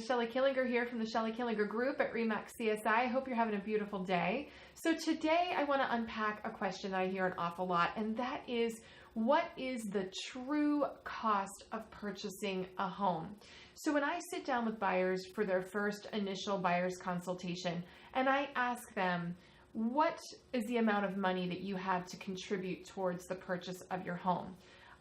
Shelley Killinger here from the Shelley Killinger Group at RE/MAX CSI. I hope you're having a beautiful day. So today I want to unpack a question I hear an awful lot, and that is, what is the true cost of purchasing a home? So when I sit down with buyers for their first initial buyer's consultation, and I ask them, what is the amount of money that you have to contribute towards the purchase of your home?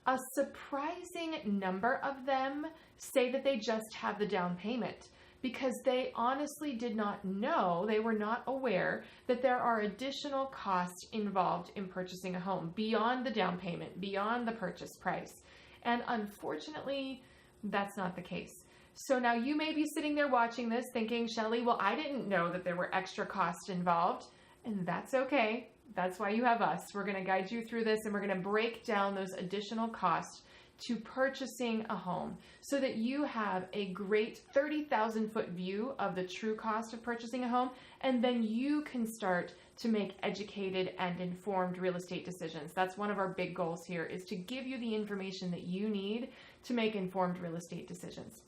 A surprising number of them say that they just have the down payment because they honestly did not know, they were not aware that there are additional costs involved in purchasing a home beyond the down payment, beyond the purchase price. And unfortunately, that's not the case. So now you may be sitting there watching this thinking, Shelley, well, I didn't know that there were extra costs involved, and that's okay. That's why you have us. We're going to guide you through this, and we're going to break down those additional costs to purchasing a home so that you have a great 30,000-foot view of the true cost of purchasing a home, and then you can start to make educated and informed real estate decisions. That's one of our big goals here, is to give you the information that you need to make informed real estate decisions.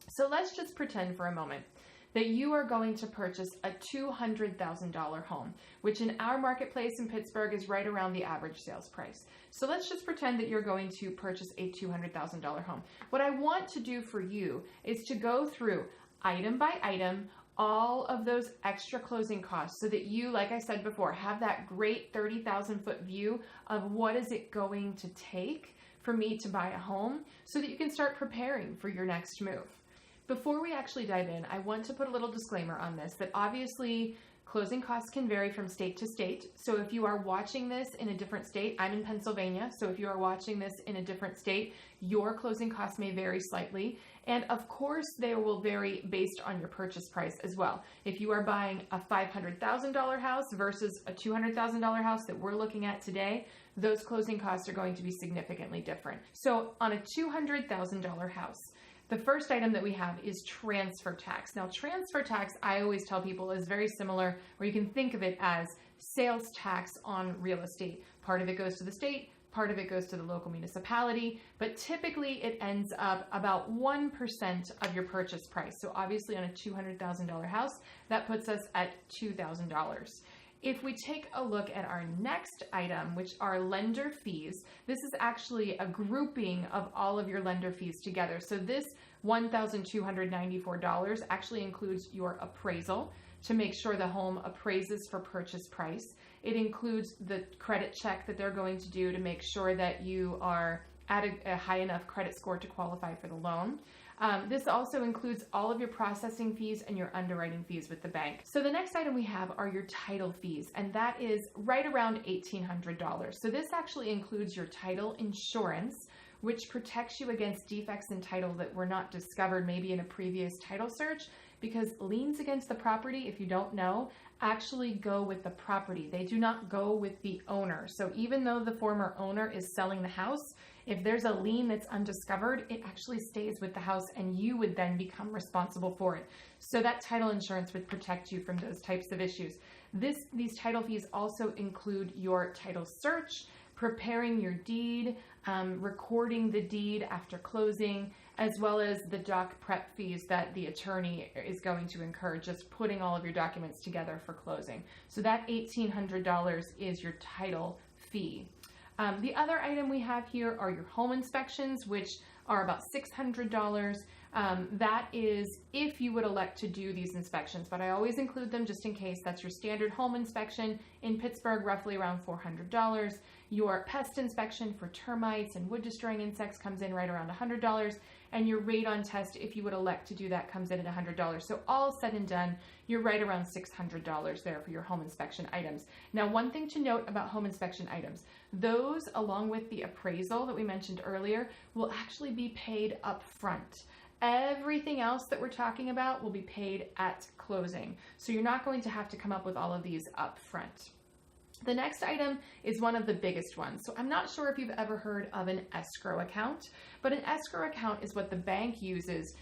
So let's just pretend for a moment that you are going to purchase a $200,000 home, which in our marketplace in Pittsburgh is right around the average sales price. So let's just pretend that you're going to purchase a $200,000 home. What I want to do for you is to go through item by item all of those extra closing costs so that you, like I said before, have that great 30,000-foot view of what is it going to take for me to buy a home so that you can start preparing for your next move. Before we actually dive in, I want to put a little disclaimer on this, that obviously closing costs can vary from state to state. So if you are watching this in a different state, I'm in Pennsylvania, so if you are watching this in a different state, your closing costs may vary slightly. And of course, they will vary based on your purchase price as well. If you are buying a $500,000 house versus a $200,000 house that we're looking at today, those closing costs are going to be significantly different. So on a $200,000 house, the first item that we have is transfer tax. Now, transfer tax, I always tell people, is very similar, or you can think of it as sales tax on real estate. Part of it goes to the state, part of it goes to the local municipality, but typically it ends up about 1% of your purchase price. So obviously on a $200,000 house, that puts us at $2,000. If we take a look at our next item, which are lender fees, this is actually a grouping of all of your lender fees together. So this $1,294 actually includes your appraisal to make sure the home appraises for purchase price. It includes the credit check that they're going to do to make sure that you are at a high enough credit score to qualify for the loan. This also includes all of your processing fees and your underwriting fees with the bank. So the next item we have are your title fees, and that is right around $1,800. So this actually includes your title insurance, which protects you against defects in title that were not discovered maybe in a previous title search, because liens against the property, if you don't know, actually go with the property. They do not go with the owner. So even though the former owner is selling the house, if there's a lien that's undiscovered, it actually stays with the house and you would then become responsible for it. So that title insurance would protect you from those types of issues. These title fees also include your title search, preparing your deed, recording the deed after closing, as well as the doc prep fees that the attorney is going to incur, just putting all of your documents together for closing. So that $1,800 is your title fee. The other item we have here are your home inspections, which are about $600. That is if you would elect to do these inspections, but I always include them just in case. That's your standard home inspection in Pittsburgh, roughly around $400. Your pest inspection for termites and wood destroying insects comes in right around $100. And your radon test, if you would elect to do that, comes in at $100. So all said and done, you're right around $600 there for your home inspection items. Now, one thing to note about home inspection items, those along with the appraisal that we mentioned earlier will actually be paid up front. Everything else that we're talking about will be paid at closing. So you're not going to have to come up with all of these up front. The next item is one of the biggest ones. So I'm not sure if you've ever heard of an escrow account, but an escrow account is what the bank uses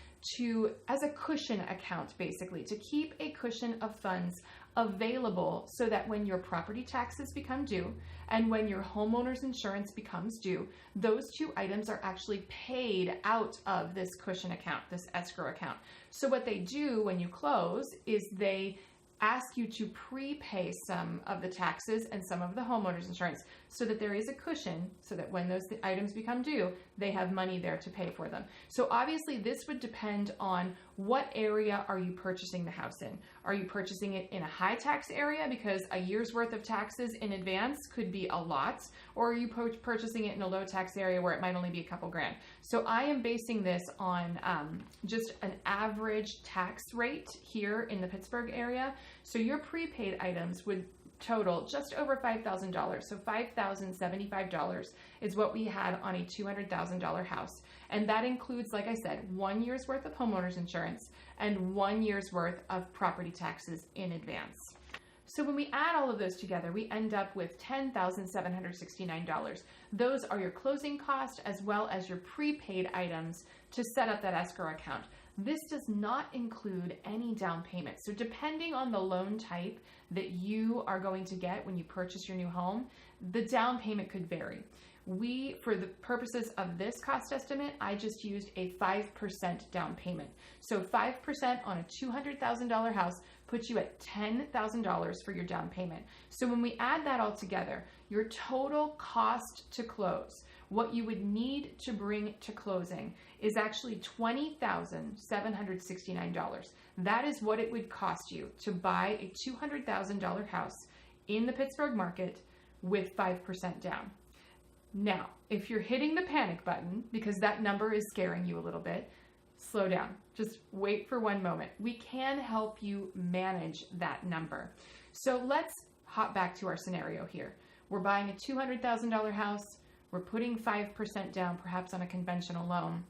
as a cushion account, basically, to keep a cushion of funds available so that when your property taxes become due and when your homeowner's insurance becomes due, those two items are actually paid out of this cushion account, this escrow account. So what they do when you close is they ask you to prepay some of the taxes and some of the homeowner's insurance so that there is a cushion so that when those items become due, they have money there to pay for them. So obviously this would depend on what area are you purchasing the house in. Are you purchasing it in a high tax area because a year's worth of taxes in advance could be a lot, or are you purchasing it in a low tax area where it might only be a couple grand? So I am basing this on just an average tax rate here in the Pittsburgh area. So your prepaid items would total just over $5,000. So $5,075 is what we had on a $200,000 house. And that includes, like I said, 1 year's worth of homeowner's insurance and 1 year's worth of property taxes in advance. So when we add all of those together, we end up with $10,769. Those are your closing costs as well as your prepaid items to set up that escrow account. This does not include any down payment. So depending on the loan type that you are going to get when you purchase your new home, the down payment could vary. For the purposes of this cost estimate, I just used a 5% down payment. So 5% on a $200,000 house puts you at $10,000 for your down payment. So when we add that all together, your total cost to close, what you would need to bring to closing, is actually $20,769. That is what it would cost you to buy a $200,000 house in the Pittsburgh market with 5% down. Now, if you're hitting the panic button because that number is scaring you a little bit, slow down. Just wait for one moment. We can help you manage that number. So let's hop back to our scenario here. We're buying a $200,000 house. We're putting 5% down, perhaps on a conventional loan.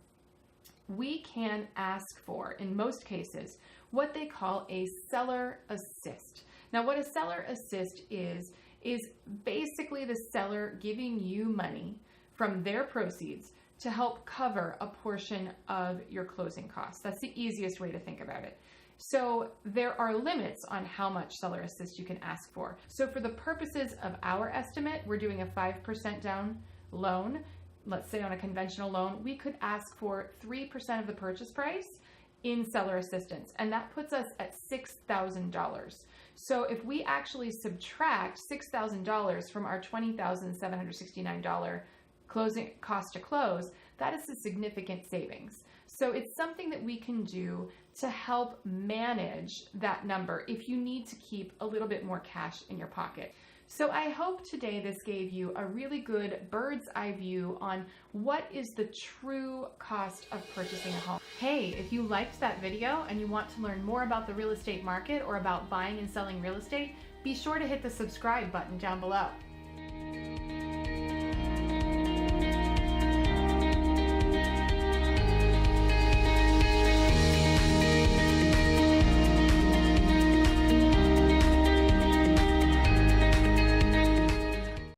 We can ask for, in most cases, what they call a seller assist. Now, what a seller assist is basically the seller giving you money from their proceeds to help cover a portion of your closing costs. That's the easiest way to think about it. So there are limits on how much seller assist you can ask for. So for the purposes of our estimate, we're doing a 5% down loan. Let's say on a conventional loan, we could ask for 3% of the purchase price in seller assistance, and that puts us at $6,000. So if we actually subtract $6,000 from our $20,769 closing cost to close, that is a significant savings. So it's something that we can do to help manage that number if you need to keep a little bit more cash in your pocket. So I hope today this gave you a really good bird's eye view on what is the true cost of purchasing a home. Hey, if you liked that video and you want to learn more about the real estate market or about buying and selling real estate, be sure to hit the subscribe button down below.